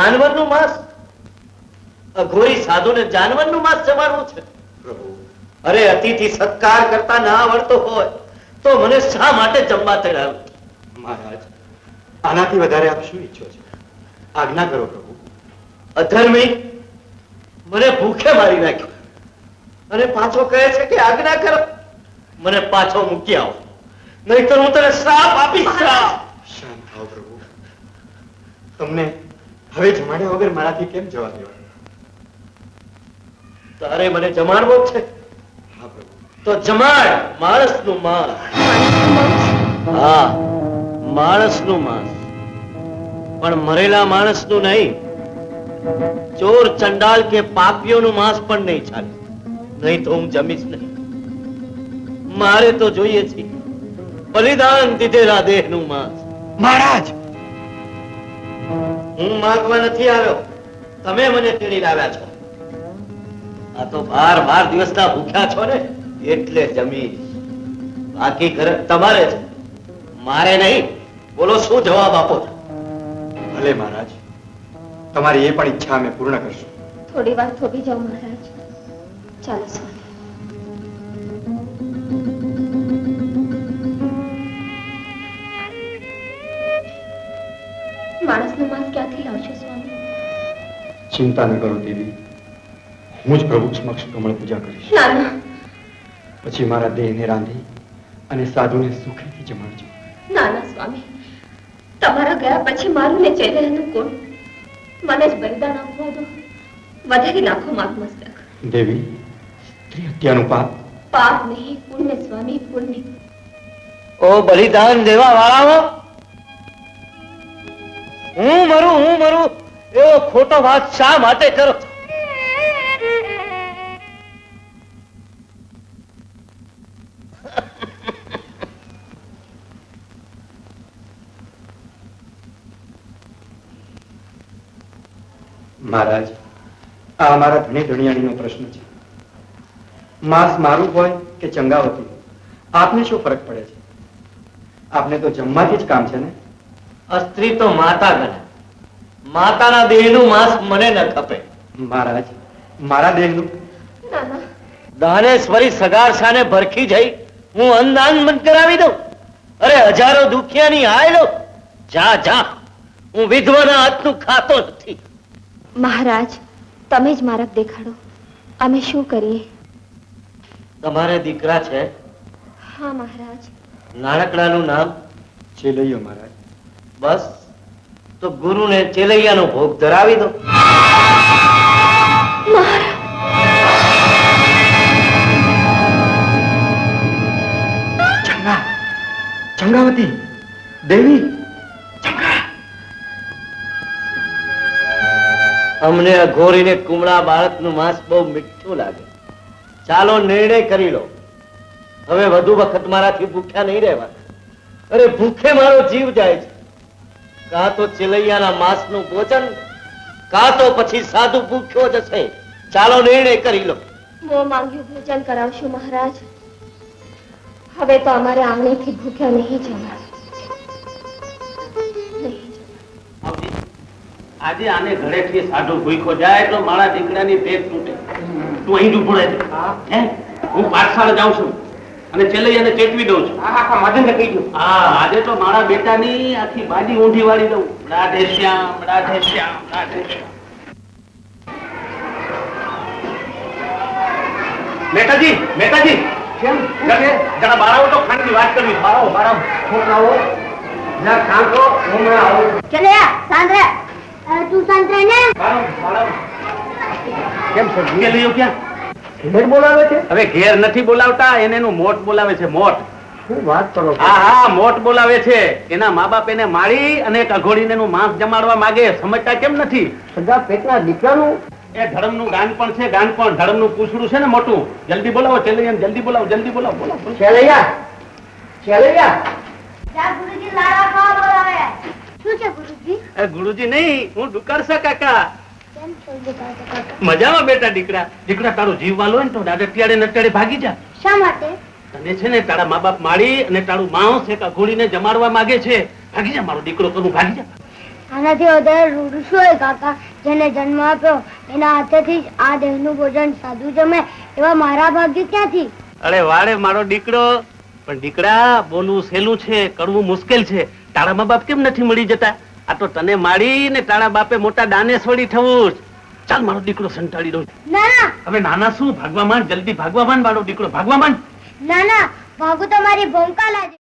જાનવરનું માંસ? અઘોરી સાધુને જાનવરનું માંસ જમાડવું છે? પ્રભુ, અરે અતિથિ સત્કાર કરતા ના આવડતો હોય તો મને શા માટે જમવા તેડાવ્યો? મહારાજ, આનાથી વધારે આપ શું ઈચ્છો છો? આજ્ઞા કરો પ્રભુ. અધર્મી, મને ભૂખે મારી નાખ્યો અને પાછો કહે છે કે આજ્ઞા કરો. મને પાછો મૂકી આવો, નહીતર હું તને શ્રાપ આપીશ. શ્રાપ. શાંત થાઓ પ્રભુ. તમને હવે જમાડ્યા વગર મારાથી કેમ જવા દેવા? તારે મને જમાડવો છે? હા પ્રભુ. તો જમાડ. માણસનું માંસ. હા, માણસનું માંસ, પણ મરેલા માણસનું નહીં. ચોર, ચંડાલ કે પાપીઓનું માંસ પણ નહીં ચાલે. નહીં તો હું જમીશ નહીં. મારે તો જોઈએ છે બલિદાન દીધેલા દેહનું માંસ. મહારાજ, હું માંગવા નથી આવ્યો, તમે મને તેડી લાવ્યા છો. આ તો 12 દિવસના ભૂખ્યા છો ને એટલે જમીશ. બાકી ઘરે તમારે છે, મારે નહીં. બોલો, શું જવાબ આપો છો? ભલે મહારાજ, તમારી એ પણ ઈચ્છા અમે પૂર્ણ કરશું. થોડી વાર થોભી જાઓ મહારાજ. ચાલો સ્વામી. માણસનું માંસ ક્યાંથી લાવશો સ્વામી? ચિંતા ન કરો દેવી, હું જ પ્રભુ સમક્ષ કમળ પૂજા કરીશ. ના ના પછી મારા દેહને રાંધી અને સાધુને સુખેથી જમાડજો. ના ના સ્વામી, તમારા ગયા પછી મારું ને ચેલેનું કોણ? મને જ બલિદાન આપવા દો. વધારી નાખો મારું મસ્તક. દેવી, સ્ત્રી હત્યાનું પાપ? પાપ નહીં, પુણ્ય સ્વામી, પુણ્ય. ઓ બલિદાન દેવા વાળાઓ, હું મરું એવો ખોટો વાત શા માટે કરો છો? મહારાજ, આ અમારા ધણી ધણિયાણીનો પ્રશ્ન છે. માંસ મારું હોય કે ચંગાવતી, આપને શું ફરક પડે છે? આપને તો જમવાથી જ કામ છે ને? આ સ્ત્રી તો માતા ગણે. માતાના દેહનું માંસ મને ન ખપે. મહારાજ, મારા દેહનું? ના ના દાનેશ્વરી સગારસાને ભરખી જઈ હું અન્નદાન બંધ કરાવી દઉં? અરે હજારો દુખિયાની આય લો. જા જા, હું વિધવાના હાથનું ખાતો નથી. મહારાજ, તમે જ માર્ગ દેખાડો. અમે શું કરીએ? તમારે દીકરા છે? હા મહારાજ. નાનકડાનું નામ? ચેલૈયો મહારાજ. બસ, તો ગુરુને ચેલૈયાનો ભોગ ધરાવી દો. ચંગાવતી દેવી, અમને અઘોરીને કુમળા બાળકનું માંસ બહુ મીઠું લાગે. ચાલો નિર્ણય કરી લો. હવે વધુ વખત મારાથી ભૂખ્યા નહીં રહેવા. અરે ભૂખે મારો જીવ જાય છે. કાં તો ચેલૈયાના માંસનું ભોજન, કાં તો પછી સાધુ ભૂખ્યો જશે. ચાલો નિર્ણય કરી લો. મોં માંગ્યું ભોજન કરાવશું મહારાજ. હવે તો અમારે આંગણેથી ભૂખ્યા નહીં જવા. આજે આને ઘરેથી સાધુ ભૂખ્યો જાય તો મારા દીકરાની પેટ તૂટે. તું અહીં જ ઉભો રહેજે. હું પાઠશાળા જાઉં છું અને ચેલૈયાને ચેતવી દઉં છું. હા, આજે તો મારા બેટાની આખી બાજી ઊંધી વાળી દઉં. રાધે શ્યામ, રાધે શ્યામ, રાધે શ્યામ. મેટાજી, મેટાજી, કેમ જરા બારાઓ તો ખાંડની વાત કરવી. બારાઓ છોકરાઓ જરા ખાંડો, હમણાં આવો. ચલેયા સાંદ્રે, તું સાંદ્રે ને કેમ છે? ચેલૈયો ક્યાં? ઘેર બોલાવે છે? હવે ઘેર નથી બોલાવતા, એને એનું મોટ બોલાવે છે. મોટ. શું વાત કરો? હા, મોટ બોલાવે છે. એના મા બાપ એને મારી અને એક અઘોડીને એનું માંસ જમાડવા માંગે. સમજતા કેમ નથી? સગા પેટના દીકરાનું એ ધર્મનું ગાન પણ છે. ગાન પણ ધર્મનું પૂછડું છે ને મોટું. જલ્દી બોલાવો ચેલૈયાને, જલ્દી બોલાવો, જલ્દી બોલાવો. બોલાવો ચેલૈયા, ચેલૈયા. ગુરુજી લાડા ખાવા બોલાવે. શું છે ગુરુજી? ગુરુજી નહીં, હું ડુકરસા કાકા. મજામાં બેટા? દીકરા, દીકરા તારો જીવ વાલો હોય ને તો દાદા ટિયાડે નટિયાડે ભાગી જા. શા માટે? તને છે ને તારા મા બાપ મારી અને તારું માંસ એક અઘોડીને જમાડવા માંગે છે. ભાગી જા મારો દીકરો, કરું ભાગી જા. આનાથી વધારે રૂડું શું હોય કાકા? જેને જન્મ આપ્યો એના હાથેથી જ આ દેહનું ભોજન સાદું જમે એવા મારા ભાગ્ય ક્યાંથી? અરે વાડે મારો દીકરો, પણ દીકરા બોલવું સહેલું છે, કરવું મુશ્કેલ છે. તારા મા બાપ કેમ નથી મળી જતા? આ તો તને માળી ને તારા બાપે મોટા દાનેશ્વરી થવું. ચાલ મારો દીકરો સંતાડી દઉં. ના ના હવે નાના શું, ભાગવા માંડ, જલ્દી ભાગવા માંડ મારો દીકરો, ભાગવા માંડ. ના ના ભાગુ તમારી ભૂમકા લાગે.